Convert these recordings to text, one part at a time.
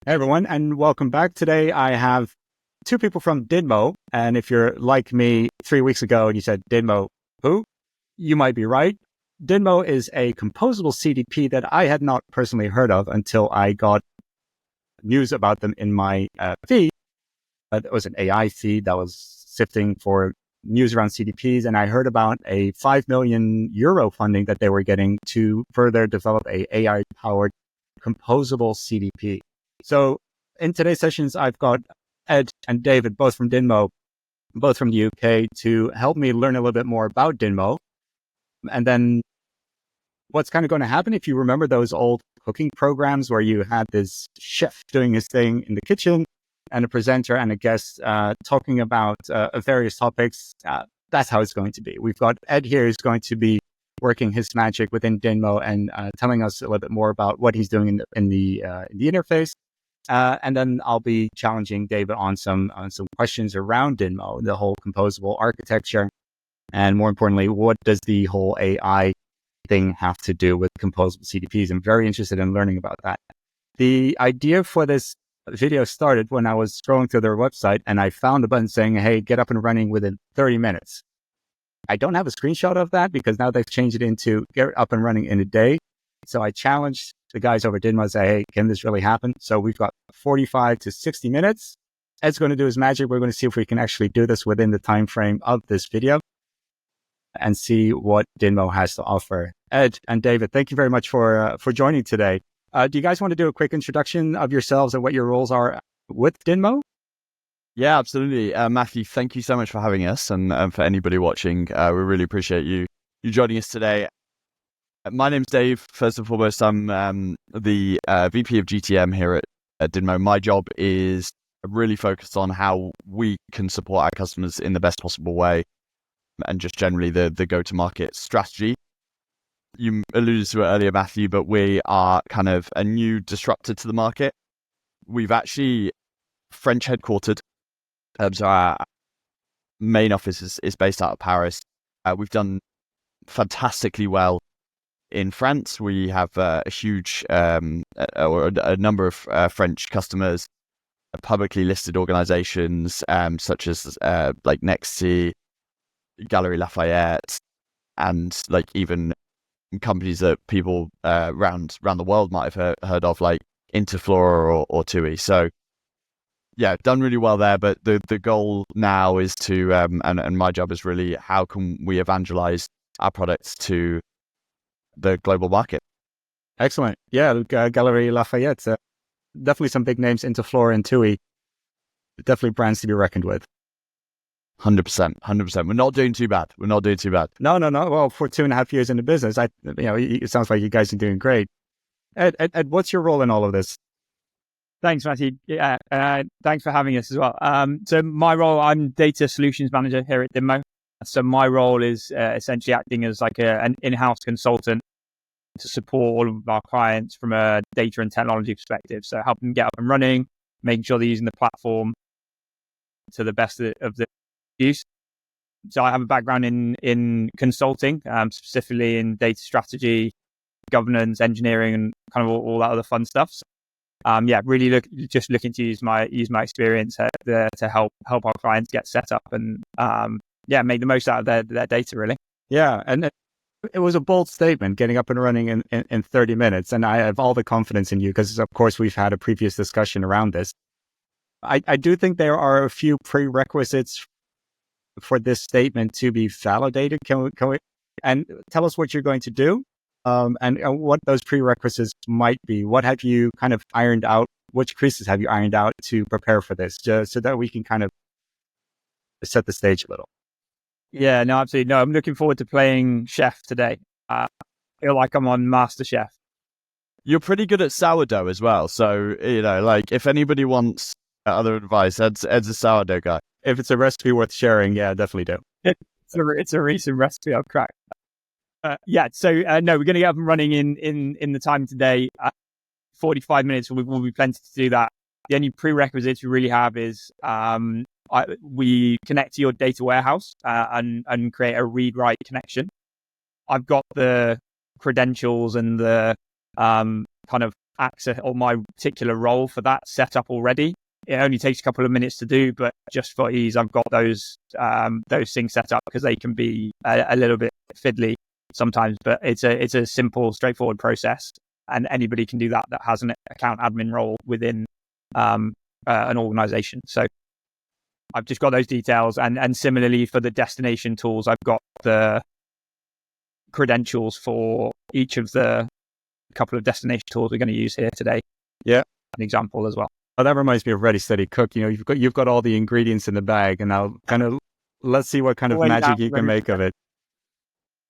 Hey everyone, and welcome back. Today I have two people from DinMo. And if you're like me 3 weeks ago and you said DinMo, who? You might be right. DinMo is a composable CDP that I had not personally heard of until I got news about them in my feed. It was an AI feed that was sifting for news around CDPs. And I heard about a 5 million euro funding that they were getting to further develop a AI-powered composable CDP. So in today's sessions, I've got Ed and David, both from DinMo, both from the UK, to help me learn a little bit more about DinMo. And then what's kind of going to happen, if you remember those old cooking programs where you had this chef doing his thing in the kitchen and a presenter and a guest talking about various topics, that's how it's going to be. We've got Ed here who's going to be working his magic within DinMo and telling us a little bit more about what he's doing in the interface. And then I'll be challenging David on some questions around DinMo, the whole composable architecture, and more importantly, what does the whole AI thing have to do with composable CDPs? I'm very interested in learning about that. The idea for this video started when I was scrolling through their website and I found a button saying, "Hey, get up and running within 30 minutes." I don't have a screenshot of that because now they've changed it into get up and running in a day. So I challenged the guys over at DinMo and say, "Hey, can this really happen?" So we've got 45 to 60 minutes. Ed's going to do his magic. We're going to see if we can actually do this within the time frame of this video and see what DinMo has to offer. Ed and David, thank you very much for joining today. Do you guys want to do a quick introduction of yourselves and what your roles are with DinMo? Yeah, absolutely. Matthew, thank you so much for having us. And for anybody watching, we really appreciate you joining us today. My name's Dave. First and foremost, I'm the VP of GTM here at DinMo. My job is really focused on how we can support our customers in the best possible way and just generally the go-to-market strategy. You alluded to it earlier, Matthew, but we are kind of a new disruptor to the market. We've actually French headquartered. So our main office is based out of Paris. We've done fantastically well in France. We have a huge or a number of French customers, publicly listed organizations such as like Nexi, Galeries Lafayette, and like even companies that people around the world might have heard of, like Interflora or TUI. So yeah, done really well there. But the goal now is to, and my job is really how can we evangelize our products to the global market. Excellent. Yeah, Galeries Lafayette. Definitely some big names, Interflora and TUI. Definitely brands to be reckoned with. 100%. We're not doing too bad. No. Well, for 2.5 years in the business, it sounds like you guys are doing great. Ed, what's your role in all of this? Thanks, Matthew. Yeah, thanks for having us as well. So my role, I'm data solutions manager here at DinMo. So my role is essentially acting as like an in-house consultant to support all of our clients from a data and technology perspective. So helping them get up and running, making sure they're using the platform to the best of the use. So I have a background in consulting, specifically in data strategy, governance, engineering, and kind of all that other fun stuff. So, really looking to use my experience to help our clients get set up and make the most out of their data, really. Yeah, and it was a bold statement, getting up and running in 30 minutes. And I have all the confidence in you because, of course, we've had a previous discussion around this. I do think there are a few prerequisites for this statement to be validated. Can we and tell us what you're going to do and what those prerequisites might be? What have you kind of ironed out? Which creases have you ironed out to prepare for this, so that we can kind of set the stage a little? Yeah, no, absolutely. No, I'm looking forward to playing chef today. I feel like I'm on MasterChef. You're pretty good at sourdough as well. So, like if anybody wants other advice, Ed's a sourdough guy. If it's a recipe worth sharing, yeah, definitely do. It's a recent recipe I've cracked. No, we're going to get up and running in the time today. 45 minutes will be plenty to do that. The only prerequisites we really have is we connect to your data warehouse and create a read-write connection. I've got the credentials and the kind of access or my particular role for that set up already. It only takes a couple of minutes to do, but just for ease, I've got those things set up because they can be a little bit fiddly sometimes. But it's a simple, straightforward process, and anybody can do that has an account admin role within an organization. So I've just got those details, and similarly for the destination tools, I've got the credentials for each of the couple of destination tools we're going to use here today. Yeah, an example as well. Oh, that reminds me of Ready Steady Cook. You know, you've got all the ingredients in the bag, and now let's see what kind of magic you can make of it.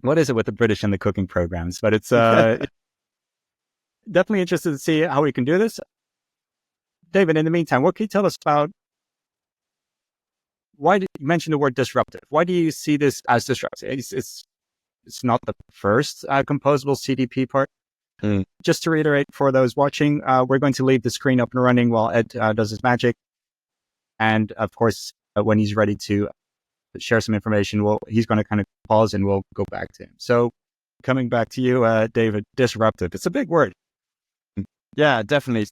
What is it with the British and the cooking programs? But it's definitely interested to see how we can do this. David, in the meantime, what can you tell us about why did you mention the word disruptive? Why do you see this as disruptive? It's not the first composable CDP part. Just to reiterate for those watching, we're going to leave the screen up and running while Ed does his magic. And of course, when he's ready to share some information, he's going to kind of pause and we'll go back to him. So coming back to you, David, disruptive. It's a big word. Yeah, definitely.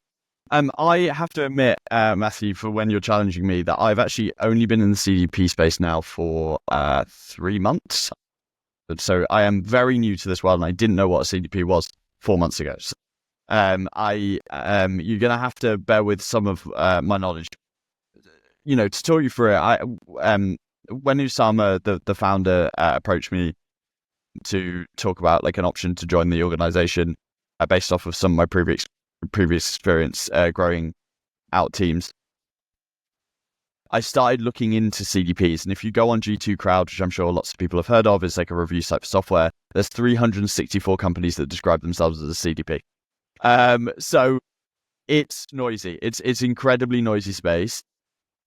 I have to admit, Matthew, for when you're challenging me, that I've actually only been in the CDP space now for 3 months. So I am very new to this world, and I didn't know what a CDP was 4 months ago. So, you're going to have to bear with some of my knowledge. You know, to talk you through it, when Usama, the founder, approached me to talk about like an option to join the organization based off of some of my previous experience growing out teams, I started looking into CDPs. And if you go on G2 Crowd, which I'm sure lots of people have heard of, it's like a review site for software, there's 364 companies that describe themselves as a CDP. So it's noisy. It's incredibly noisy space.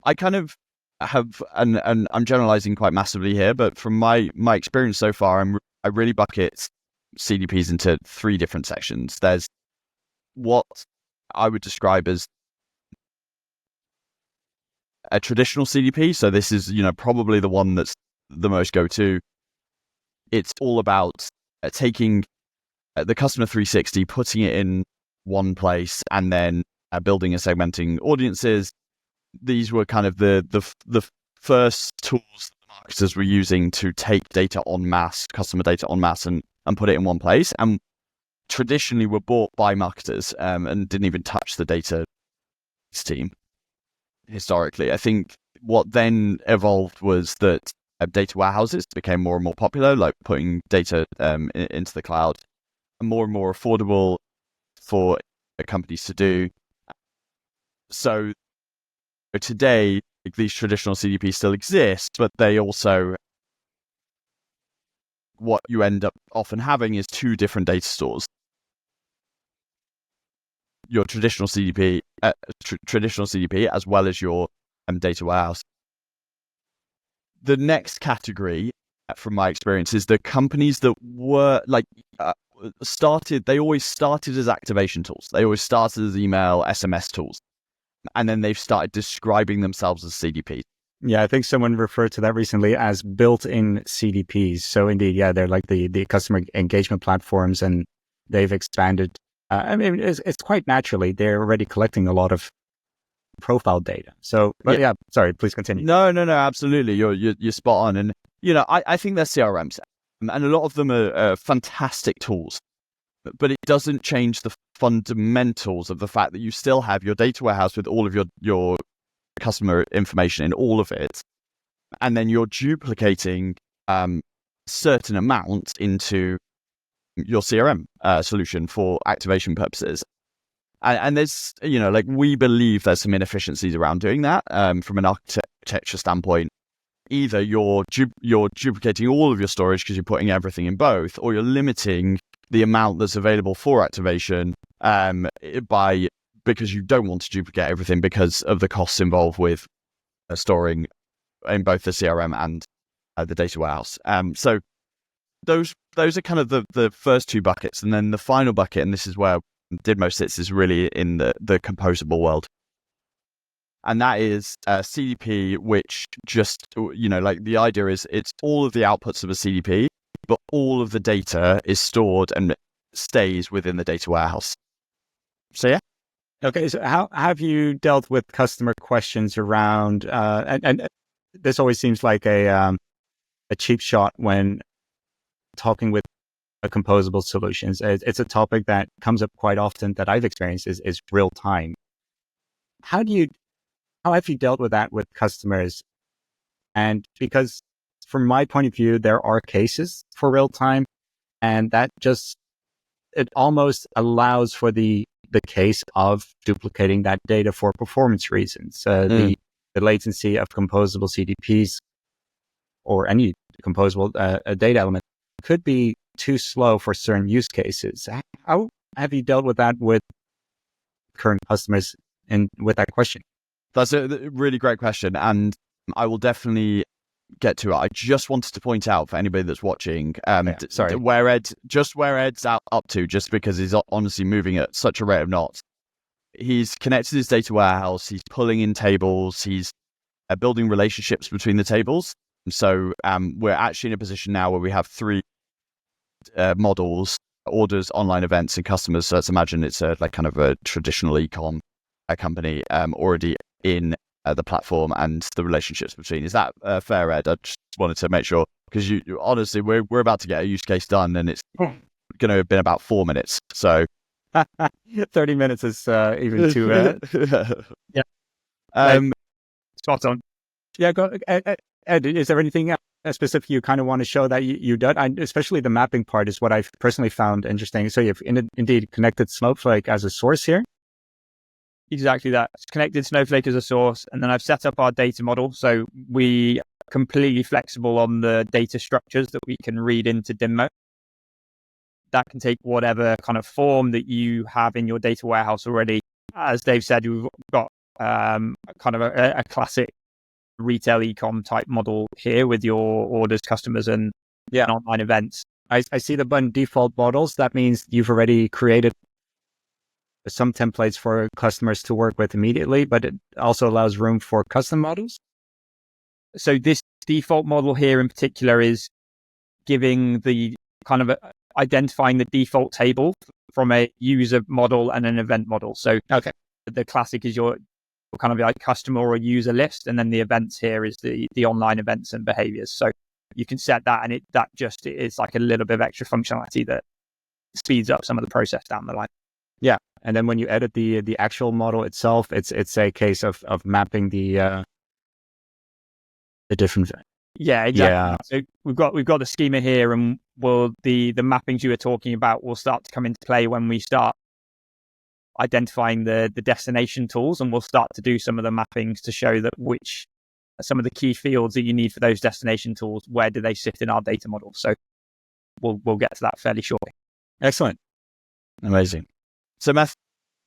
I kind of have, and I'm generalizing quite massively here, but from my experience so far, I really bucket CDPs into 3 different sections. There's what I would describe as a traditional CDP. So this is, probably the one that's the most go-to. It's all about taking the customer 360, putting it in one place, and then building and segmenting audiences. These were kind of the first tools that marketers were using to take data en masse, customer data en masse, and put it in one place. And traditionally were bought by marketers and didn't even touch the data team historically. I think what then evolved was that data warehouses became more and more popular, like putting data into the cloud, and more affordable for companies to do. So today, these traditional CDPs still exist, but they also, what you end up often having is 2 different data stores. Your traditional CDP, as well as your data warehouse. The next category, from my experience, is the companies that were they always started as activation tools. They always started as email, SMS tools. And then they've started describing themselves as CDPs. Yeah, I think someone referred to that recently as built-in CDPs. So indeed, yeah, they're like the customer engagement platforms, and they've expanded. It's quite naturally. They're already collecting a lot of profile data. So, but yeah, sorry, please continue. No, absolutely. You're spot on. And, I think they're CRMs, and a lot of them are fantastic tools, but it doesn't change the fundamentals of the fact that you still have your data warehouse with all of your customer information in all of it, and then you're duplicating certain amounts into your CRM solution for activation purposes. And there's, we believe there's some inefficiencies around doing that from an architecture standpoint. Either you're duplicating all of your storage because you're putting everything in both, or you're limiting the amount that's available for activation because you don't want to duplicate everything because of the costs involved with storing in both the CRM and the data warehouse. So those are kind of the first 2 buckets. And then the final bucket, and this is where DinMo sits, is really in the composable world. And that is a CDP, which just, the idea is it's all of the outputs of a CDP, but all of the data is stored and stays within the data warehouse. So yeah. Okay, so how have you dealt with customer questions around, and this always seems like a cheap shot when talking with composable solutions. It's a topic that comes up quite often that I've experienced is real time. How have you dealt with that with customers? And because from my point of view, there are cases for real time, and that just, it almost allows for the case of duplicating that data for performance reasons. The latency of composable CDPs or any composable data element could be too slow for certain use cases. How have you dealt with that with current customers and with that question? That's a really great question, and I will definitely get to it. I just wanted to point out for anybody that's watching, Sorry, where Ed's up to, just because he's honestly moving at such a rate of knots. He's connected his data warehouse. He's pulling in tables. He's building relationships between the tables. So we're actually in a position now where we have three models: orders, online events, and customers. So let's imagine it's like kind of a traditional e-com company already in the platform and the relationships between. Is that fair, Ed? I just wanted to make sure, because you honestly, we're about to get a use case done, and it's going to have been about 4 minutes. So 30 minutes is even too Spot on. Yeah, Ed, is there anything specific you kind of want to show that you done? Especially the mapping part is what I've personally found interesting. So you've indeed connected Snowflake as a source here. Exactly that. It's connected Snowflake as a source, and then I've set up our data model. So we are completely flexible on the data structures that we can read into DinMo. That can take whatever kind of form that you have in your data warehouse already. As Dave said, we've got kind of a classic retail e-com type model here with your orders, customers, and online events. I see the button default models. That means you've already created some templates for customers to work with immediately, but it also allows room for custom models. So this default model here in particular is giving the kind of identifying the default table from a user model and an event model. So the classic is your kind of like customer or user list, and then the events here is the online events and behaviors. So you can set that, and that just is like a little bit of extra functionality that speeds up some of the process down the line. Yeah, and then when you edit the actual model itself, it's a case of mapping the different. Yeah, exactly. So we've got the schema here, and the mappings you were talking about will start to come into play when we start identifying the destination tools, and we'll start to do some of the mappings to show that which some of the key fields that you need for those destination tools, where do they sit in our data model. So we'll get to that fairly shortly. Excellent. Amazing. So Matthew,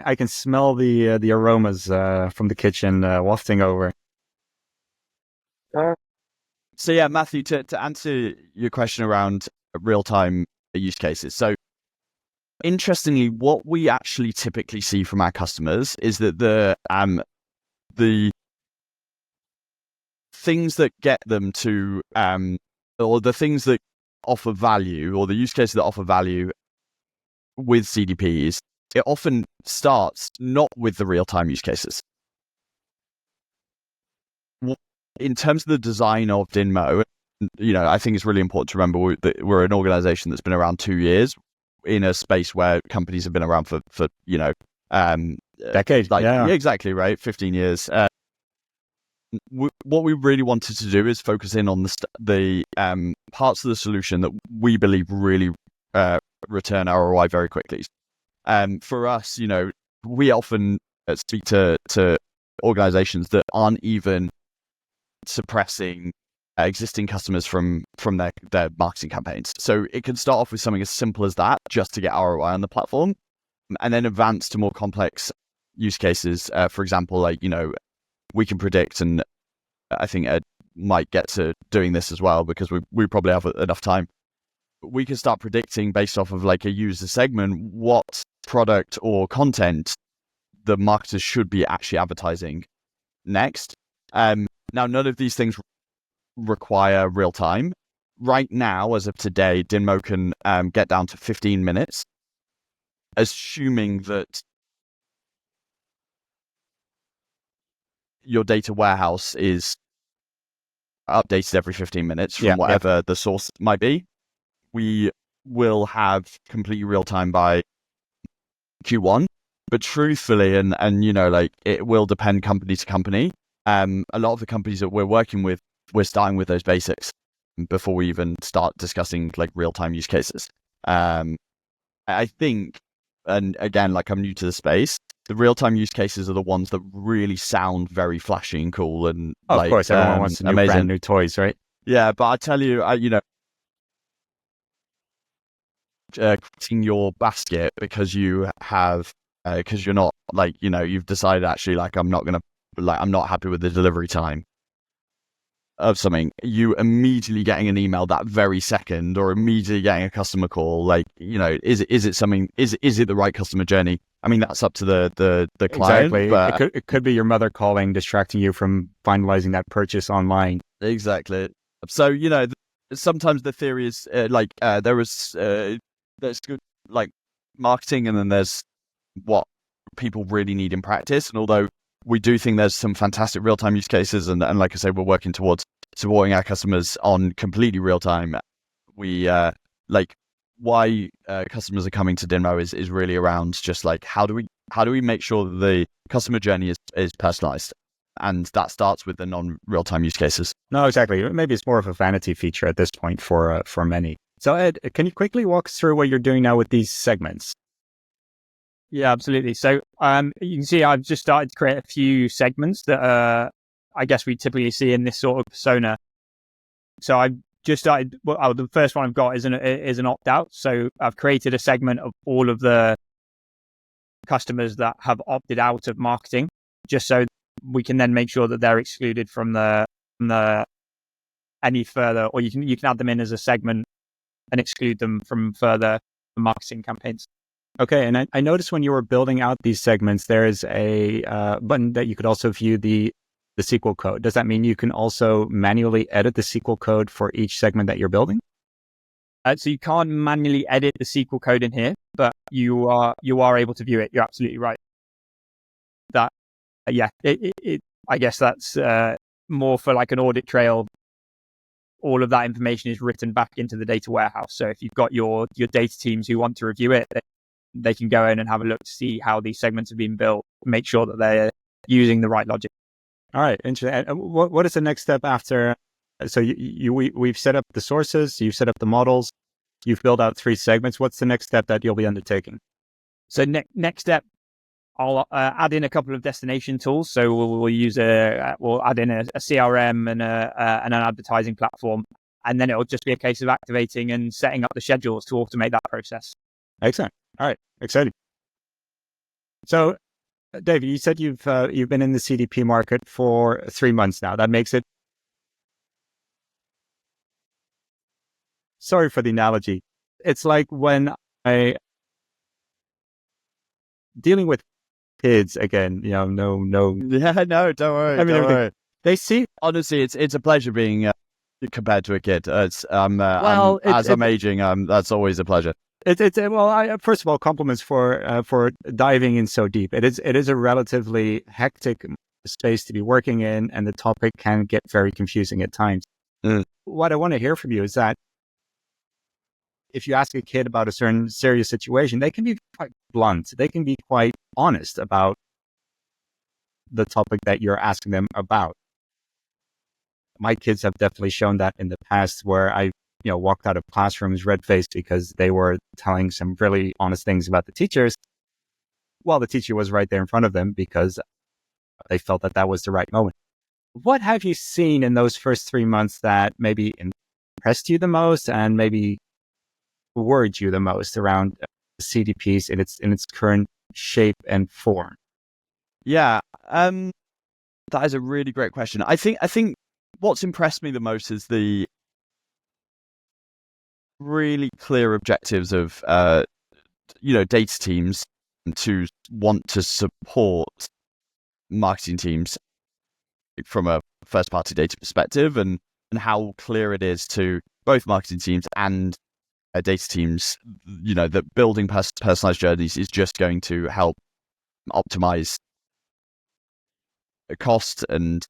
I can smell the aromas from the kitchen wafting over. So yeah, Matthew, to answer your question around real-time use cases. So interestingly, what we actually typically see from our customers is that the things that get them to, or the things that offer value, or the use cases that offer value with CDPs, it often starts not with the real-time use cases. In terms of the design of DinMo, I think it's really important to remember that we're an organization that's been around 2 years in a space where companies have been around for decades. Yeah, exactly, right? 15 years. What we really wanted to do is focus in on the parts of the solution that we believe really return ROI very quickly. For us, we often speak to organizations that aren't even suppressing existing customers from their marketing campaigns. So it can start off with something as simple as that, just to get ROI on the platform, and then advance to more complex use cases. For example, we can predict, and I think Ed might get to doing this as well because we probably have enough time. We can start predicting based off of like a user segment what product or content the marketers should be actually advertising next. Now, none of these things require real time. Right now, as of today, DinMo can get down to 15 minutes, assuming that your data warehouse is updated every 15 minutes from whatever the source might be. We will have completely real time by Q1, but truthfully, and like it will depend company to company. A lot of the companies that we're working with, we're starting with those basics before we even start discussing like real time use cases. I think, and again, like I'm new to the space, the real time use cases are the ones that really sound very flashy and cool, and of course, everyone wants new brand new toys, right? Yeah, but I tell you, cutting your basket because you have because you're not like you've decided actually like I'm not happy with the delivery time of something, you immediately getting an email that very second, or immediately getting a customer call, like is it the right customer journey? I mean, that's up to the client. Exactly. But It could be your mother calling, distracting you from finalizing that purchase online. Exactly. So sometimes the theory is there's good like marketing, and then there's what people really need in practice. And although we do think there's some fantastic real-time use cases, and like I say, we're working towards supporting our customers on completely real-time, we why customers are coming to DinMo is really around just like how do we make sure that the customer journey is personalized, and that starts with the non-real-time use cases. No, exactly. Maybe it's more of a vanity feature at this point for many. So Ed, can you quickly walk us through what you're doing now with these segments? Yeah, absolutely. So you can see I've just started to create a few segments that I guess we typically see in this sort of persona. So I've just started. Well, the first one I've got is an opt-out. So I've created a segment of all of the customers that have opted out of marketing, just so we can then make sure that they're excluded from the any further, or you can add them in as a segment and exclude them from further marketing campaigns. Okay, and I noticed when you were building out these segments, there is a button that you could also view the SQL code. Does that mean you can also manually edit the SQL code for each segment that you're building? So you can't manually edit the SQL code in here, but you are able to view it. You're absolutely right. That I guess that's more for like an audit trail. All of that information is written back into the data warehouse. So if you've got your data teams who want to review it, they can go in and have a look to see how these segments have been built, make sure that they're using the right logic. All right, interesting. And what is the next step after? So we've set up the sources, you've set up the models, you've built out 3 segments. What's the next step that you'll be undertaking? So next step, I'll add in a couple of destination tools. So we'll add in a CRM and an advertising platform, and then it'll just be a case of activating and setting up the schedules to automate that process. Excellent. All right, exciting. So, David, you said you've been in the CDP market for 3 months now. That makes it. Sorry for the analogy. It's like when I dealing with kids again. No. Yeah, no, don't worry. Don't worry. They see. Honestly, it's a pleasure being compared to a kid. As I'm aging, that's always a pleasure. First of all, compliments for diving in so deep. It is a relatively hectic space to be working in, and the topic can get very confusing at times. What I want to hear from you is that if you ask a kid about a certain serious situation, they can be quite blunt. They can be quite honest about the topic that you're asking them about. My kids have definitely shown that in the past, where I walked out of classrooms red-faced because they were telling some really honest things about the teachers, while the teacher was right there in front of them because they felt that was the right moment. What have you seen in those first 3 months that maybe impressed you the most and maybe worried you the most around CDPs in its current shape and form? Yeah, that is a really great question. I think what's impressed me the most is the really clear objectives of data teams to want to support marketing teams from a first party data perspective, and how clear it is to both marketing teams and data teams that building personalized journeys is just going to help optimize cost and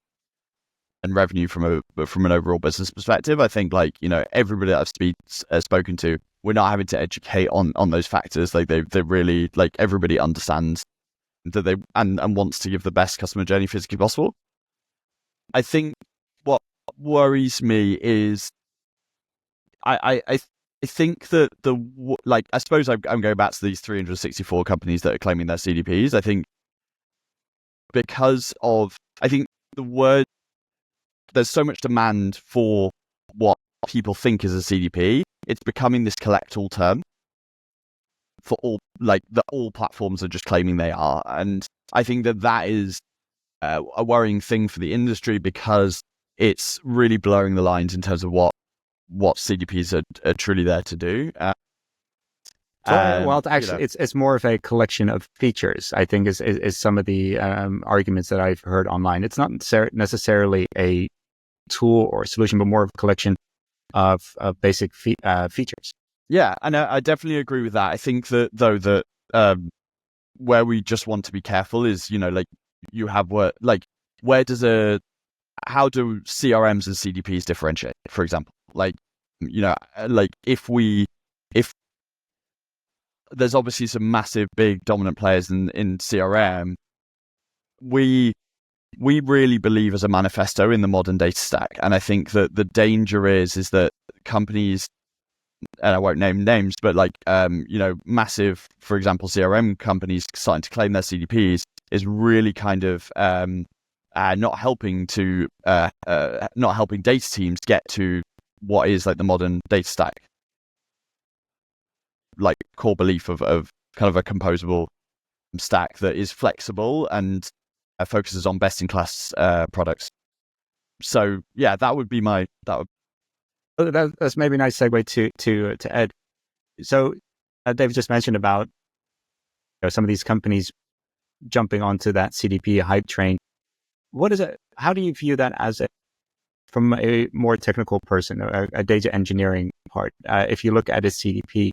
revenue from an overall business perspective. I think everybody that I've spoken to, we're not having to educate on those factors. Like they really everybody understands that they and wants to give the best customer journey physically possible. I think what worries me is I think that I suppose I'm going back to these 364 companies that are claiming their CDPs. I think because of there's so much demand for what people think is a CDP, it's becoming this collect-all term for all, that all platforms are just claiming they are. And I think that is a worrying thing for the industry, because it's really blurring the lines in terms of what CDPs are truly there to do. Actually, it's more of a collection of features, I think, is some of the arguments that I've heard online. It's not necessarily a tool or solution, but more of a collection of basic features. Yeah, and I definitely agree with that. I think that though that where we just want to be careful is you have how do CRMs and CDPs differentiate? For example, if there's obviously some massive, big, dominant players in CRM, we really believe as a manifesto in the modern data stack. And I think that the danger is that companies, and I won't name names, but massive, for example, CRM companies starting to claim their CDPs is really kind of not helping data teams get to what is the modern data stack, core belief of kind of a composable stack that is flexible and focuses on best-in-class products. So yeah, that would be that's maybe a nice segue to Ed. So Dave just mentioned about some of these companies jumping onto that CDP hype train. What is it? How do you view that from a more technical person, a data engineering part? If you look at a CDP,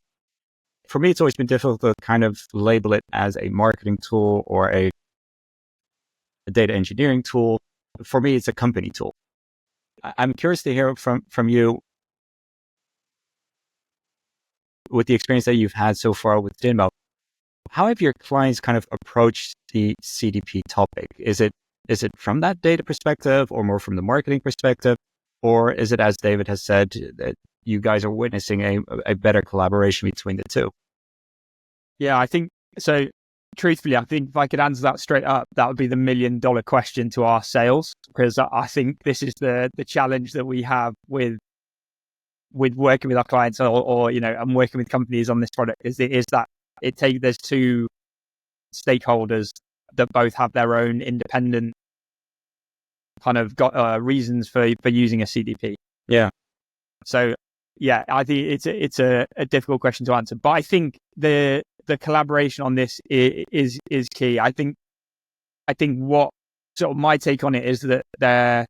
for me, it's always been difficult to kind of label it as a marketing tool or a data engineering tool. For me, it's a company tool. I'm curious to hear from you, with the experience that you've had so far with DinMo. How have your clients kind of approached the CDP topic? Is it from that data perspective, or more from the marketing perspective? Or is it, as David has said, that you guys are witnessing a better collaboration between the two? Yeah, I think so. Truthfully, I think if I could answer that straight up, that would be the $1 million question to our sales, because I think this is the challenge that we have with working with our clients, or and working with companies on this product, is that there's two stakeholders that both have their own independent kind of reasons for using a CDP. Yeah. So yeah, I think it's a difficult question to answer, but I think the collaboration on this is key. I think what sort of my take on it is that there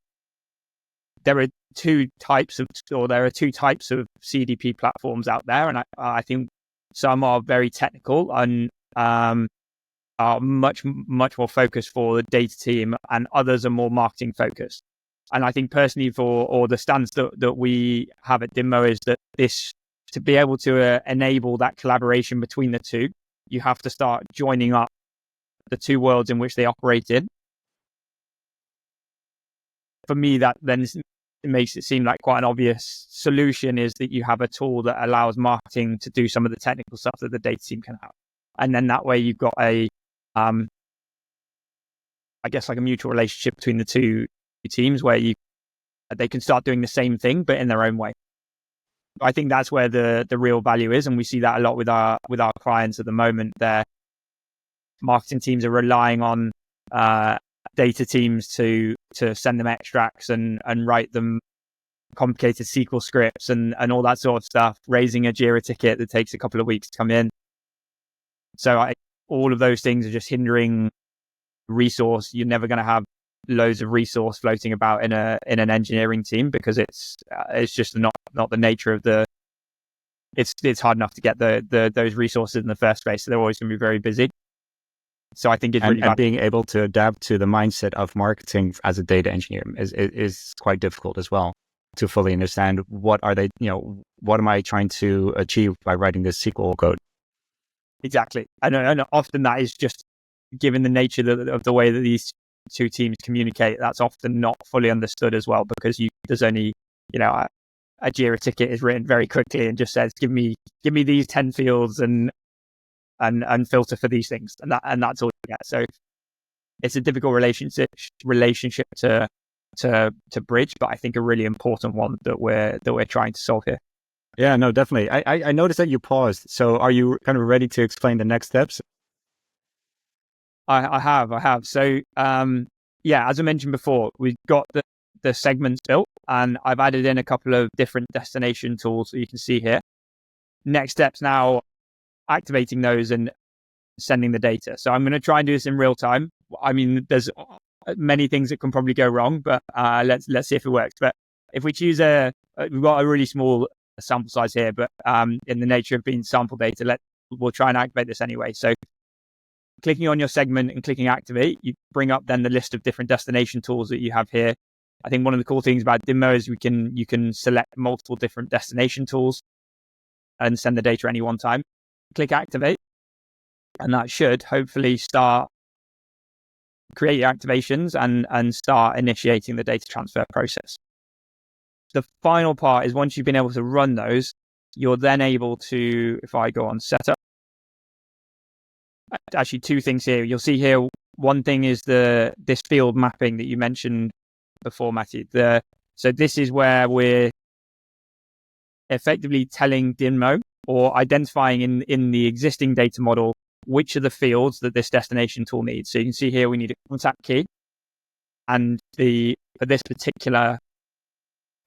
are two types of CDP platforms out there, and I think some are very technical and are much more focused for the data team, and others are more marketing focused. And I think personally, or the stance that we have at DinMo is that to be able to enable that collaboration between the two, you have to start joining up the two worlds in which they operate in. For me, that then it makes it seem like quite an obvious solution is that you have a tool that allows marketing to do some of the technical stuff that the data team can have. And then that way you've got I guess a mutual relationship between the two teams where they can start doing the same thing, but in their own way. I think that's where the real value is. And we see that a lot with our clients at the moment. Their marketing teams are relying on data teams to send them extracts and write them complicated SQL scripts and all that sort of stuff, raising a Jira ticket that takes a couple of weeks to come in. So all of those things are just hindering resource. You're never going to have loads of resource floating about in an engineering team, because it's just not the nature of it's hard enough to get those resources in the first place. So they're always going to be very busy. So I think it's really and being able to adapt to the mindset of marketing as a data engineer is quite difficult as well, to fully understand what are they, what am I trying to achieve by writing this SQL code? Exactly. And often that is just, given the nature of the way that these two teams communicate, that's often not fully understood as well, because there's only, a Jira ticket is written very quickly and just says, give me these 10 fields and filter for these things. And that's all you get. So it's a difficult relationship to bridge, but I think a really important one that we're trying to solve here. Yeah, no, definitely. I noticed that you paused. So are you kind of ready to explain the next steps? I have. So, as I mentioned before, we've got the segments built, and I've added in a couple of different destination tools that you can see here. Next steps now, activating those and sending the data. So I'm going to try and do this in real time. I mean, there's many things that can probably go wrong, but let's see if it works. But if we choose we've got a really small sample size here, but in the nature of being sample data, we'll try and activate this anyway. So clicking on your segment and clicking activate, you bring up then the list of different destination tools that you have here. I think one of the cool things about DinMo is you can select multiple different destination tools and send the data any one time. Click activate, and that should hopefully start create your activations and start initiating the data transfer process. The final part is, once you've been able to run those, you're then able to, if I go on setup, actually two things here. You'll see here, one thing is this field mapping that you mentioned before, Matthew. So this is where we're effectively telling DinMo, or identifying in the existing data model, which are the fields that this destination tool needs. So you can see here we need a contact key, and for this particular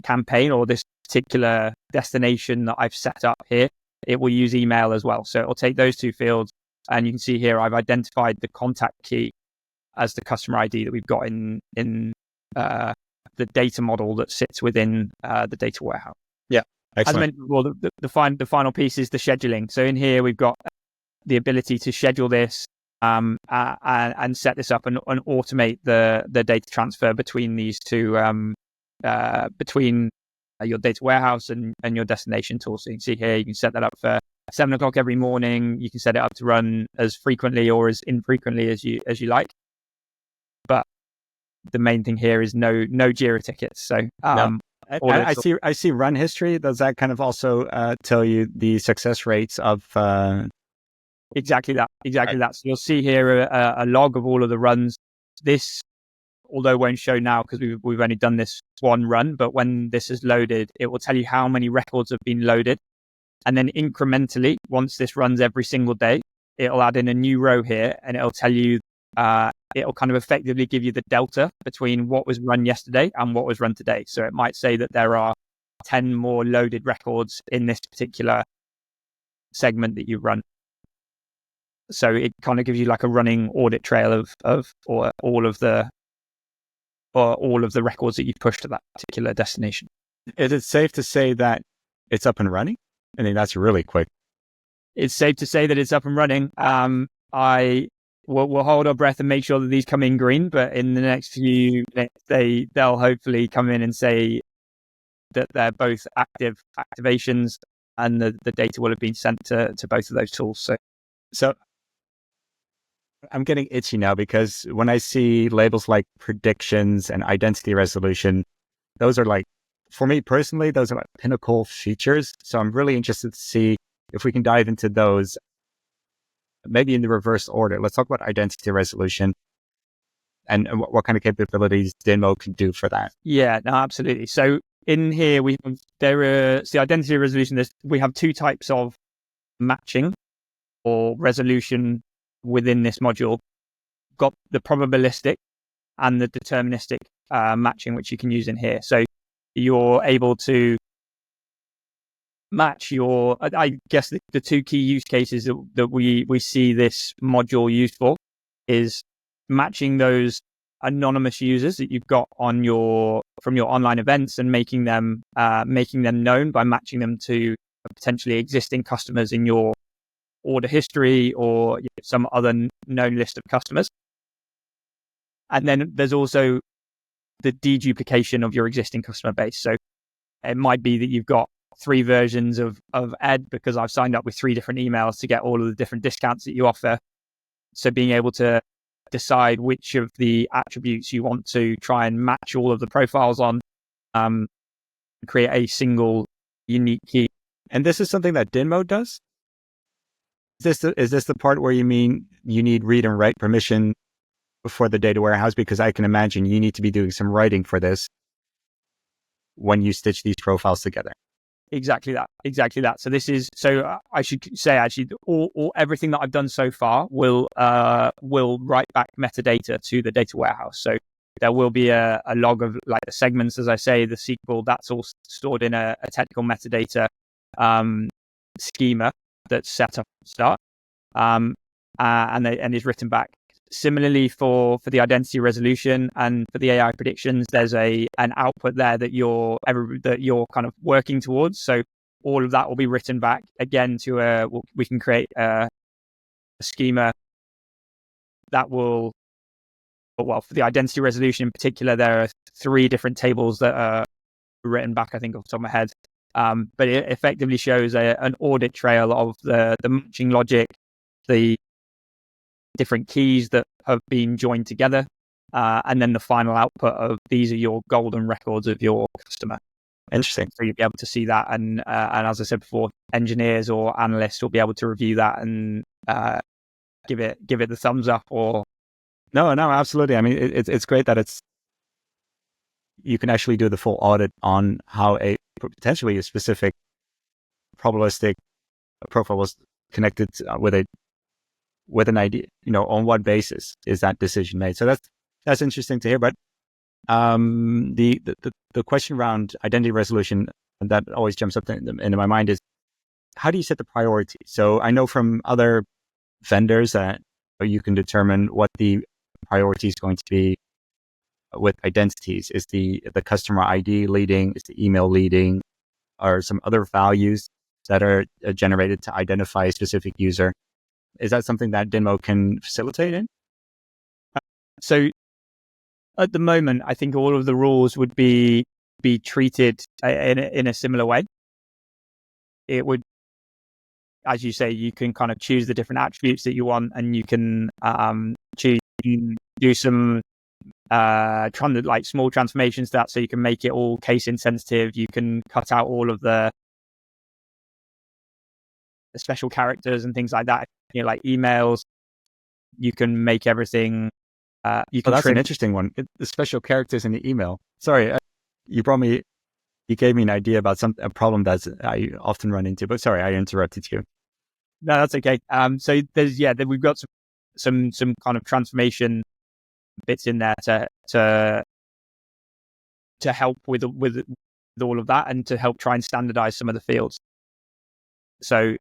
campaign or this particular destination that I've set up here, it will use email as well. So it'll take those two fields, and you can see here I've identified the contact key as the customer ID that we've got in the data model that sits within the data warehouse. Yeah, excellent. As I mentioned before, the final piece is the scheduling. So in here we've got the ability to schedule this and set this up and automate the data transfer between these two, between your data warehouse and your destination tool. So you can see here, you can set that up for 7 o'clock every morning. You can set it up to run as frequently or as infrequently as you like. But the main thing here is no Jira tickets. So I see run history. Does that kind of also tell you the success rates of? Exactly that. So you'll see here a log of all of the runs. This, although won't show now because we've only done this one run, but when this is loaded, it will tell you how many records have been loaded. And then incrementally, once this runs every single day, it'll add in a new row here, and it'll tell you, it'll kind of effectively give you the delta between what was run yesterday and what was run today. So it might say that there are 10 more loaded records in this particular segment that you run. So it kind of gives you like a running audit trail of all of the records that you've pushed to that particular destination. Is it safe to say that it's up and running? I think that's really quick. It's safe to say that it's up and running. We'll hold our breath and make sure that these come in green, but in the next few minutes, they'll hopefully come in and say that they're both active activations, and the data will have been sent to both of those tools. So I'm getting itchy now, because when I see labels like predictions and identity resolution, those are like, for me personally, those are like pinnacle features. So I'm really interested to see if we can dive into those, maybe in the reverse order. Let's talk about identity resolution and what kind of capabilities DinMo can do for that. Yeah, no, absolutely. So in here, the identity resolution, we have two types of matching or resolution within this module. Got the probabilistic and the deterministic matching, which you can use in here. So you're able to match I guess the two key use cases that we see this module used for is matching those anonymous users that you've got from your online events, and making them known by matching them to potentially existing customers in your order history or some other known list of customers. And then there's also the deduplication of your existing customer base. So it might be that you've got 3 versions of Ed because I've signed up with 3 different emails to get all of the different discounts that you offer. So being able to decide which of the attributes you want to try and match all of the profiles on, create a single unique key. And this is something that DinMo does? Is this the part where you mean you need read and write permission for the data warehouse? Because I can imagine you need to be doing some writing for this when you stitch these profiles together. Exactly that. So I should say actually, all everything that I've done so far will write back metadata to the data warehouse. So there will be a log of like the segments, as I say, the SQL, that's all stored in a technical metadata schema that's set up at the start, and is written back. Similarly for the identity resolution and for the AI predictions, there's an output there that you're kind of working towards. So all of that will be written back again to we can create a schema that will, well, for the identity resolution in particular, there are 3 different tables that are written back, I think off the top of my head. But it effectively shows an audit trail of the matching logic, the different keys that have been joined together, and then the final output of these are your golden records of your customer. Interesting. So you'll be able to see that, and as I said before, engineers or analysts will be able to review that and give it the thumbs up or. No, absolutely. I mean, it's great that you can actually do the full audit on how potentially a specific probabilistic profile was connected with an idea, on what basis is that decision made. So that's interesting to hear. But the question around identity resolution that always jumps up into my mind is, how do you set the priority? So I know from other vendors that you can determine what the priority is going to be with identities. Is the customer ID leading? Is the email leading? Or some other values that are generated to identify a specific user? Is that something that DinMo can facilitate in? So at the moment, I think all of the rules would be treated in a similar way. It would, as you say, you can kind of choose the different attributes that you want, and you can do some small transformations to that, so you can make it all case insensitive. You can cut out all of the special characters and things like that. Like emails, you can make everything. That's an interesting one. The special characters in the email. Sorry, you gave me an idea about a problem that I often run into. But sorry, I interrupted you. No, that's okay. So we've got some kind of transformation bits in there to help with all of that, and to help try and standardize some of the fields. So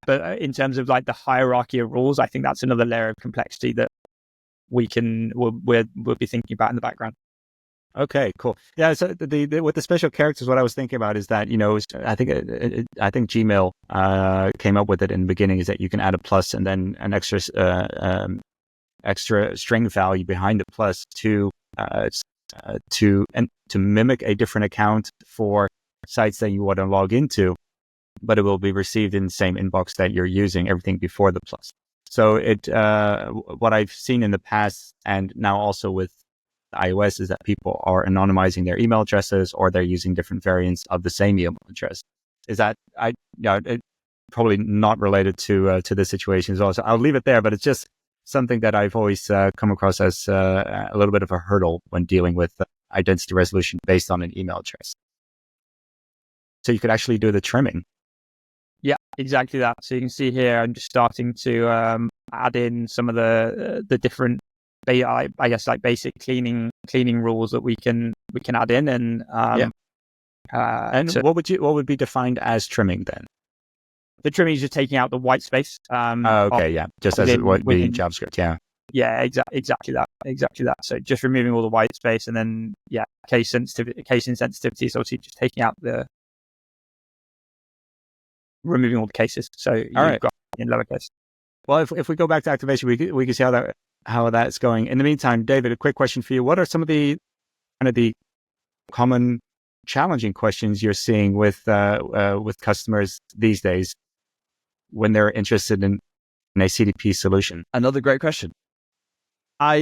but in terms of like the hierarchy of rules, I think that's another layer of complexity that we'll be thinking about in the background. Okay, cool. Yeah. So with the special characters, what I was thinking about is that I think Gmail came up with it in the beginning, is that you can add a plus and then an extra string value behind the plus to mimic a different account for sites that you want to log into, but it will be received in the same inbox that you're using, everything before the plus. So what I've seen in the past, and now also with iOS, is that people are anonymizing their email addresses, or they're using different variants of the same email address. Is that probably not related to this situation as well. So I'll leave it there, but it's just something that I've always come across as a little bit of a hurdle when dealing with identity resolution based on an email address. So you could actually do the trimming. Yeah, exactly that. So you can see here, I'm just starting to add in some of the different, I guess, like basic cleaning rules that we can add in, and what would be defined as trimming then? The trimming is just taking out the white space. Just as it would be in JavaScript. Yeah, exactly that. So just removing all the white space, and then case insensitivity is obviously just taking out the removing all the cases. So you've got in lowercase. Well, if we go back to activation, we can see how that's going. In the meantime, David, a quick question for you. What are some of the kind of the common challenging questions you're seeing with customers these days when they're interested in a CDP solution? Another great question. I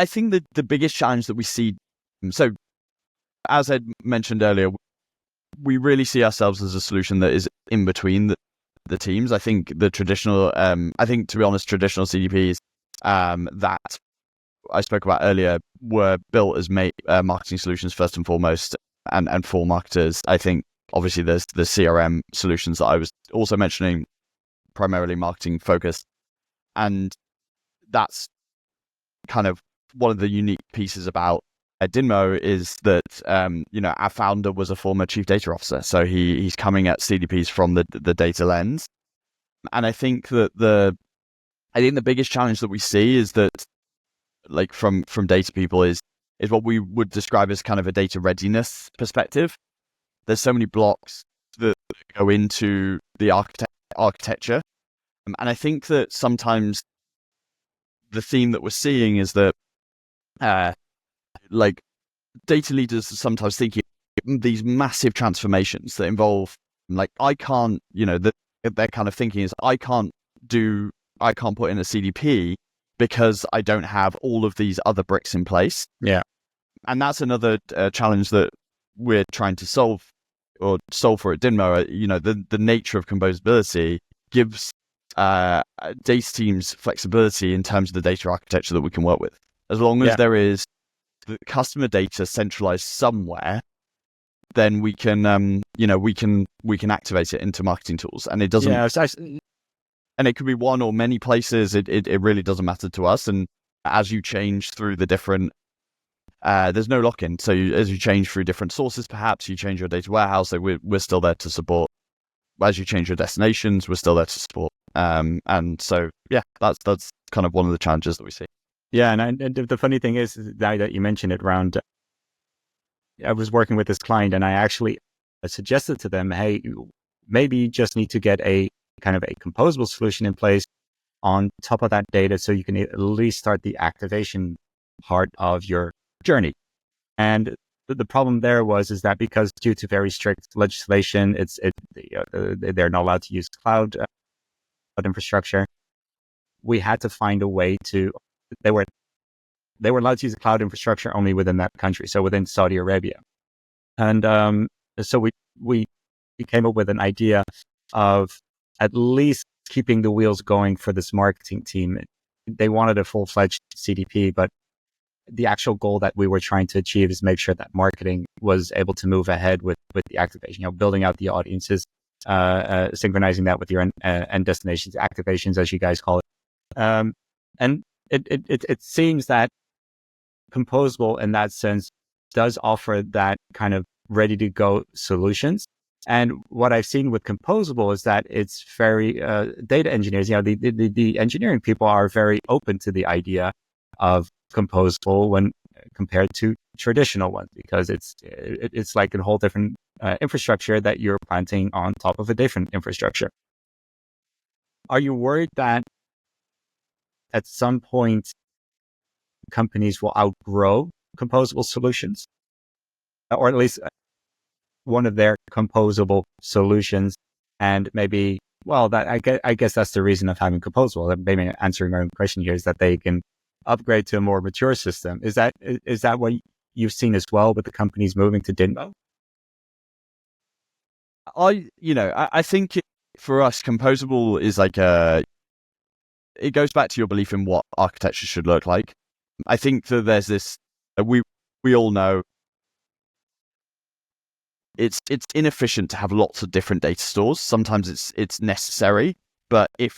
think that the biggest challenge that we see, so as I mentioned earlier, we really see ourselves as a solution that is in between the teams. I think the traditional, to be honest, traditional CDPs that I spoke about earlier were built as marketing solutions first and foremost, and for marketers. I think obviously there's the CRM solutions that I was also mentioning, primarily marketing focused, and that's kind of one of the unique pieces about DinMo is that our founder was a former chief data officer, so he's coming at CDPs from the data lens. And I think that the biggest challenge that we see is that, like from data people, is what we would describe as kind of a data readiness perspective. There's so many blocks that go into the architecture, and I think that sometimes the theme that we're seeing is that like data leaders are sometimes thinking these massive transformations that involve, like, I can't, their kind of thinking is I can't put in a CDP because I don't have all of these other bricks in place. Yeah. And that's another challenge that we're trying to solve for at DinMo. The nature of composability gives data teams flexibility in terms of the data architecture that we can work with. As long as there is the customer data centralized somewhere, then we can we can activate it into marketing tools, and it doesn't. And it could be one or many places. It really doesn't matter to us. And as you change through the different, there's no lock-in. So as you change through different sources, perhaps you change your data warehouse. So we're still there to support. As you change your destinations, we're still there to support. And so that's kind of one of the challenges that we see. Yeah, and the funny thing is now that you mentioned it, around, I was working with this client, and I actually suggested to them, hey, maybe you just need to get a kind of a composable solution in place on top of that data, so you can at least start the activation part of your journey. And the problem there is that because due to very strict legislation, they're not allowed to use cloud infrastructure. We had to find a way to. They were allowed to use the cloud infrastructure only within that country, so within Saudi Arabia. And so we came up with an idea of at least keeping the wheels going for this marketing team. They wanted a full-fledged CDP, but the actual goal that we were trying to achieve is make sure that marketing was able to move ahead with the activation, building out the audiences, synchronizing that with your end destinations, activations, as you guys call it. And it seems that Composable, in that sense, does offer that kind of ready to go solutions. And what I've seen with Composable is that it's very data engineers. The engineering people are very open to the idea of Composable when compared to traditional ones, because it's like a whole different infrastructure that you're planting on top of a different infrastructure. Are you worried that at some point companies will outgrow composable solutions, or at least one of their composable solutions, and maybe, I guess that's the reason of having composable. Maybe answering my own question here is that they can upgrade to a more mature system. Is that what you've seen as well with the companies moving to DinMo? I think for us, composable is like it goes back to your belief in what architecture should look like. I think that there's this, we all know it's inefficient to have lots of different data stores. Sometimes it's necessary, but it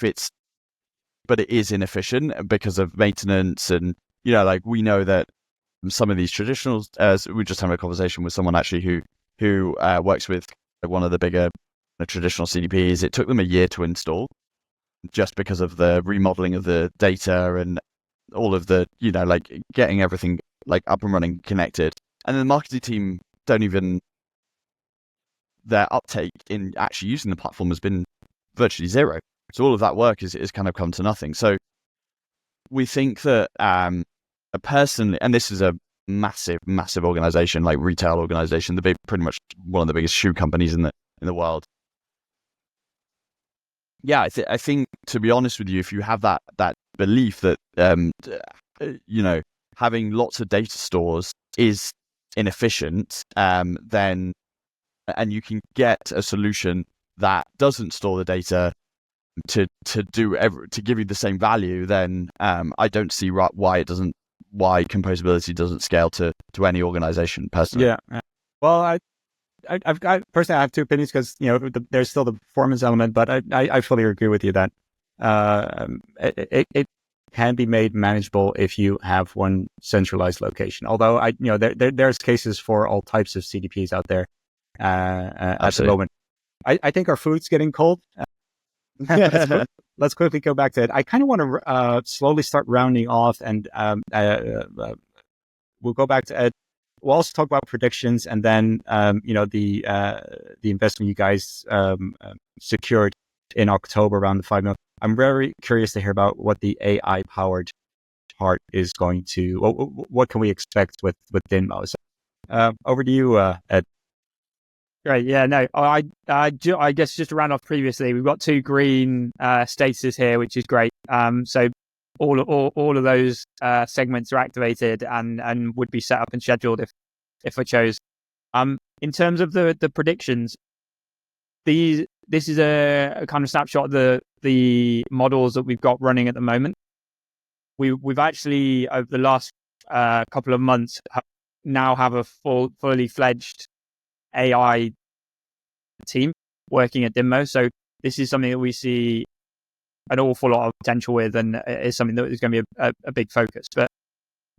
is inefficient because of maintenance. And, we know that some of these traditional, we just had a conversation with someone actually who works with one of the bigger traditional CDPs. It took them a year to install just because of the remodeling of the data and all of the, getting everything up and running, connected. And the marketing team their uptake in actually using the platform has been virtually zero. So all of that work is kind of come to nothing. So we think that personally, and this is a massive organization, like retail organization, pretty much one of the biggest shoe companies in the world. Yeah, I think, to be honest with you, if you have that belief that having lots of data stores is inefficient, then and you can get a solution that doesn't store the data to give you the same value, then I don't see why composability doesn't scale to any organization personally. Yeah. Well, I've got personally, I have two opinions because there's still the performance element, but I fully agree with you that it can be made manageable if you have one centralized location. Although there's cases for all types of CDPs out there at the moment. I think our food's getting cold. Let's quickly go back to it. I kind of want to slowly start rounding off, and we'll go back to Ed. We'll also talk about predictions, and then the investment you guys secured in October around the $5 million. I'm very curious to hear about what the AI powered chart is going to. What can we expect with DinMo? So, over to you, Ed. Great. Yeah. No. I guess just to round off previously, we've got two green statuses here, which is great. So all of those segments are activated and would be set up and scheduled if I chose. In terms of the predictions, this is a kind of snapshot of the models that we've got running at the moment. We've actually, over the last couple of months, now have a fully fledged AI team working at DinMo. So this is something that we see an awful lot of potential with, and is something that is going to be a big focus. But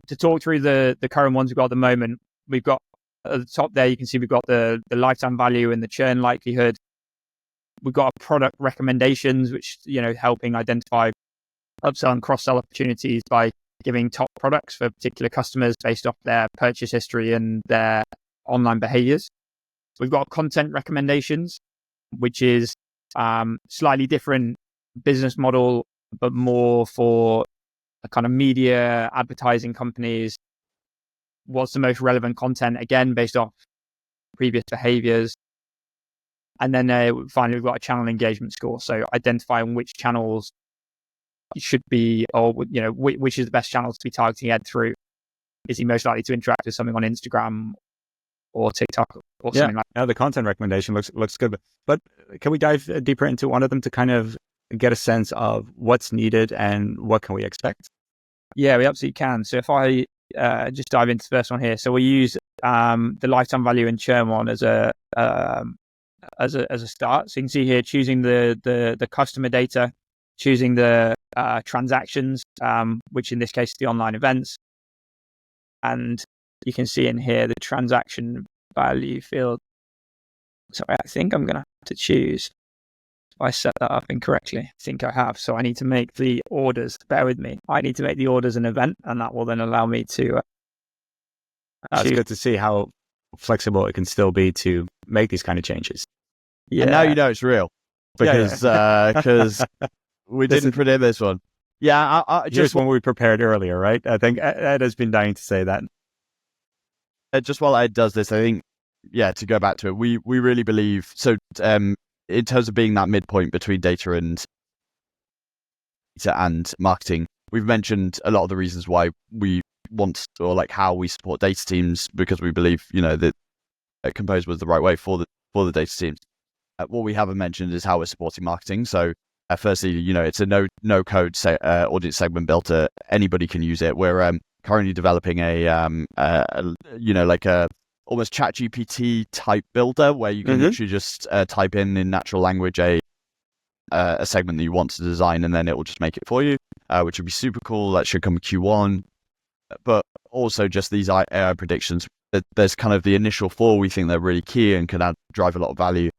to talk through the current ones we've got at the moment, we've got at the top there, you can see we've got the lifetime value and the churn likelihood. We've got product recommendations, which helping identify upsell and cross-sell opportunities by giving top products for particular customers based off their purchase history and their online behaviors. We've got content recommendations, which is slightly different business model, but more for a kind of media advertising companies. What's the most relevant content, again, based off previous behaviors. And then finally, we've got a channel engagement score. So identifying which channels should be, or which is the best channels to be targeting Ed through. Is he most likely to interact with something on Instagram or TikTok or something like that? Yeah, the content recommendation looks good. But can we dive deeper into one of them to kind of get a sense of what's needed and what can we expect? Yeah, we absolutely can. So if I just dive into the first one here. So we use the lifetime value and churn one as a start. So you can see here choosing the customer data, choosing the transactions, which in this case is the online events. And you can see in here the transaction value field. Sorry, I think I'm going to have to choose. I set that up incorrectly. I think I have. So I need to make the orders. Bear with me. I need to make the orders an event, and that will then allow me to. It's good to see how flexible it can still be to make these kind of changes. Yeah. And now it's real because we didn't predict this one. Yeah, just when we prepared earlier, right? I think Ed has been dying to say that. Just while Ed does this, I think, to go back to it, we really believe so. In terms of being that midpoint between data and marketing, we've mentioned a lot of the reasons why we want, or like how we support data teams, because we believe that Composable was the right way for the data teams. What we haven't mentioned is how we're supporting marketing. So firstly, it's a no code audience segment builder. Anybody can use it. We're currently developing a almost ChatGPT type builder where you can literally just type in natural language a segment that you want to design, and then it will just make it for you, which would be super cool. That should come Q1. But also just these AI predictions. There's kind of the initial 4 we think they're really key and can drive a lot of value.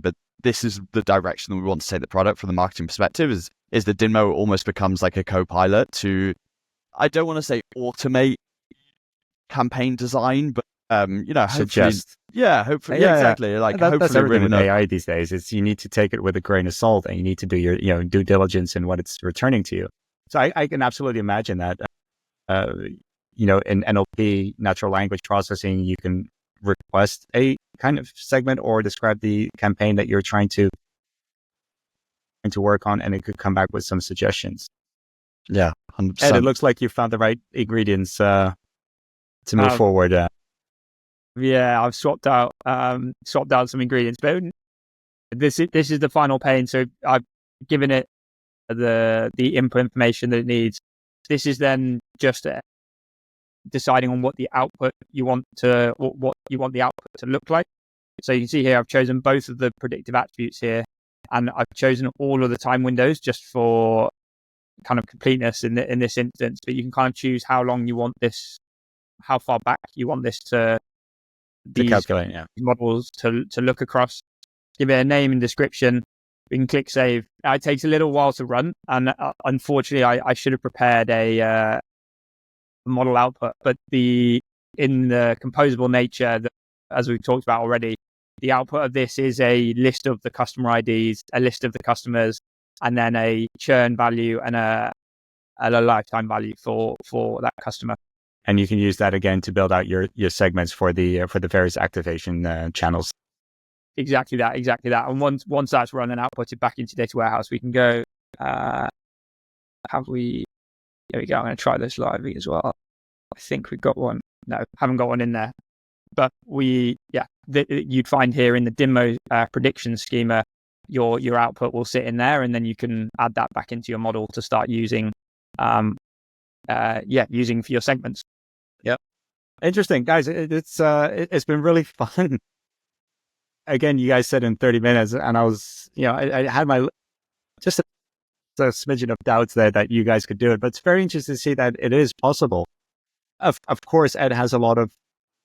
But this is the direction that we want to take the product from the marketing perspective. Is that DinMo almost becomes like a co-pilot to, I don't want to say automate campaign design, but hopefully, Suggest. hopefully, exactly. Like that's hopefully everything really with know. AI these days. It's you need to take it with a grain of salt, and you need to do your due diligence in what it's returning to you. So I can absolutely imagine that. In NLP, natural language processing, you can request a kind of segment or describe the campaign that you're trying to work on, and it could come back with some suggestions. Yeah, 100%. Ed, it looks like you found the right ingredients to move forward. Yeah, I've swapped out some ingredients, but this is the final pane. So I've given it the input information that it needs. This is then just deciding on what the output you want the output to look like. So you can see here, I've chosen both of the predictive attributes here, and I've chosen all of the time windows just for kind of completeness in this instance. But you can kind of choose how long you want this, how far back you want this to calculate, models to look across. Give it a name and description. We can click save. It takes a little while to run, and unfortunately, I should have prepared a model output. But in the composable nature, as we've talked about already, the output of this is a list of the customer IDs, a list of the customers, and then a churn value and a lifetime value for that customer. And you can use that again to build out your segments for the various activation channels. Exactly that. And once that's run and outputted back into data warehouse, we can go. There we go. I'm going to try this live as well. I think we've got one. No, haven't got one in there. But you'd find here in the DinMo prediction schema, your output will sit in there, and then you can add that back into your model to start using, using for your segments. Yep. Interesting, guys. It's been really fun. Again, you guys said in 30 minutes, and I was, I had my just a smidgen of doubts there that you guys could do it, but it's very interesting to see that it is possible. Of course, Ed has a lot of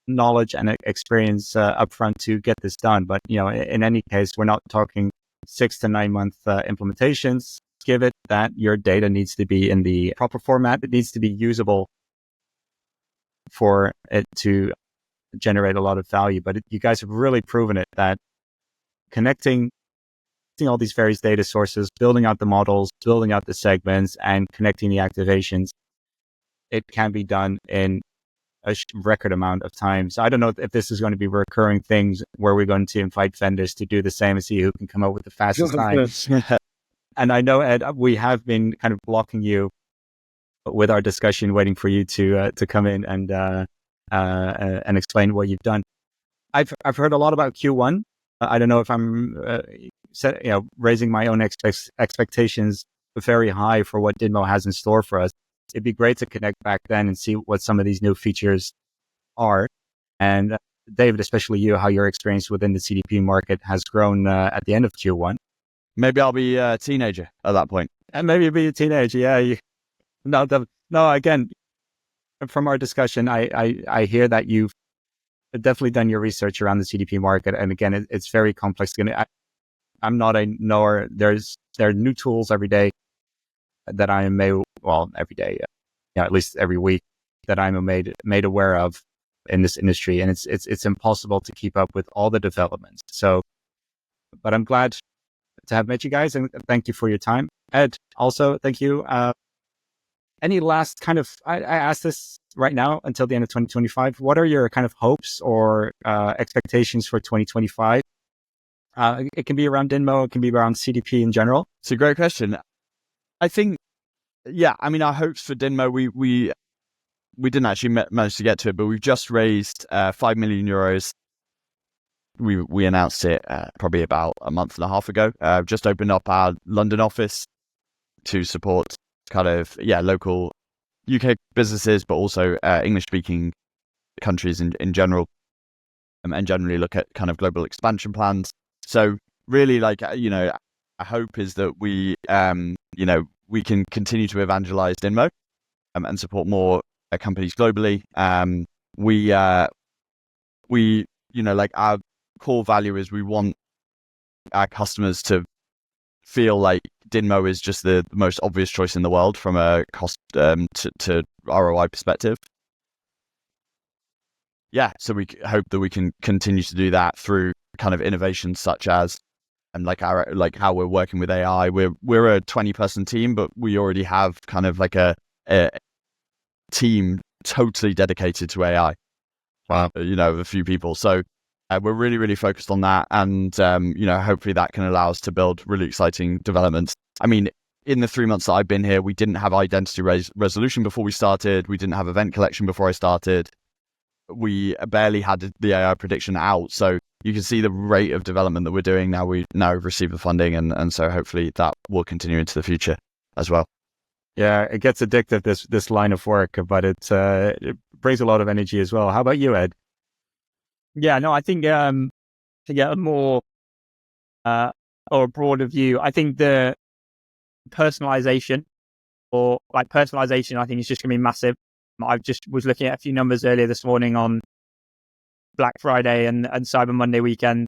knowledge and experience upfront to get this done, but in any case, we're not talking 6 to 9 month implementations. Give it that your data needs to be in the proper format. It needs to be usable for it to generate a lot of value. But you guys have really proven it, that connecting all these various data sources, building out the models, building out the segments, and connecting the activations, it can be done in a record amount of time. So I don't know if this is going to be recurring things where we're going to invite vendors to do the same and see who can come up with the fastest time. And I know, Ed, we have been kind of blocking you with our discussion, waiting for you to come in and explain what you've done. I've heard a lot about Q1. I don't know if I'm raising my own expectations very high for what DinMo has in store for us. It'd be great to connect back then and see what some of these new features are. And David, especially you, how your experience within the CDP market has grown at the end of Q1. Maybe I'll be a teenager at that point. And maybe you'll be a teenager. Yeah. No, again, from our discussion, I hear that you've definitely done your research around the CDP market. And again, it's very complex. I'm not a knower. There are new tools every day that I am every day, at least every week, that I'm made aware of in this industry. And it's impossible to keep up with all the developments. So, but I'm glad to have met you guys, and thank you for your time. Ed, also, thank you. Any last kind of, I asked this right now until the end of 2025. What are your kind of hopes or expectations for 2025? It can be around DinMo, it can be around CDP in general. It's a great question. I think, our hopes for DinMo, we didn't actually manage to get to it, but we've just raised 5 million euros. We announced it probably about a month and a half ago. Just opened up our London office to support kind of local UK businesses, but also English-speaking countries in general, and generally look at kind of global expansion plans. So really, our hope is that we can continue to evangelize DinMo and support more companies globally. Our core value is we want our customers to feel like DinMo is just the most obvious choice in the world from a cost to ROI perspective. so we hope that we can continue to do that through kind of innovations such as, and like how we're working with AI. We're a 20-person team, but we already have kind of like a team totally dedicated to AI. Wow. A few people. So we're really, really focused on that. And, hopefully that can allow us to build really exciting developments. I mean, in the 3 months that I've been here, we didn't have identity resolution before we started. We didn't have event collection before I started. We barely had the AI prediction out. So you can see the rate of development that we're doing now. We now receive the funding. And so hopefully that will continue into the future as well. Yeah, it gets addictive, this line of work, but it brings a lot of energy as well. How about you, Ed? Yeah, no, I think to get a more or a broader view, I think the personalization I think is just going to be massive. I just was looking at a few numbers earlier this morning on Black Friday and Cyber Monday weekend,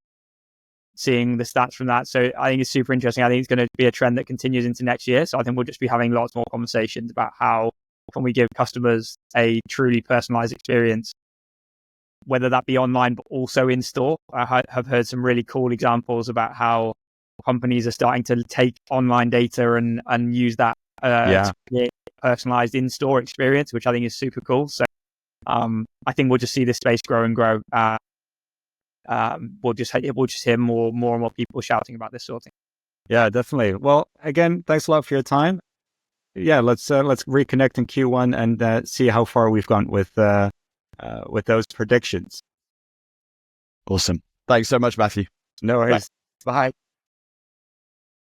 seeing the stats from that. So I think it's super interesting. I think it's going to be a trend that continues into next year. So I think we'll just be having lots more conversations about how can we give customers a truly personalized experience, whether that be online, but also in store. I have heard some really cool examples about how companies are starting to take online data and use that to create a personalized in-store experience, which I think is super cool. So I think we'll just see this space grow and grow. We'll just hear more and more people shouting about this sort of thing. Yeah, definitely. Well, again, thanks a lot for your time. Yeah, let's reconnect in Q1 and see how far we've gone with those predictions. Awesome. Thanks so much, Matthew. No worries. Bye.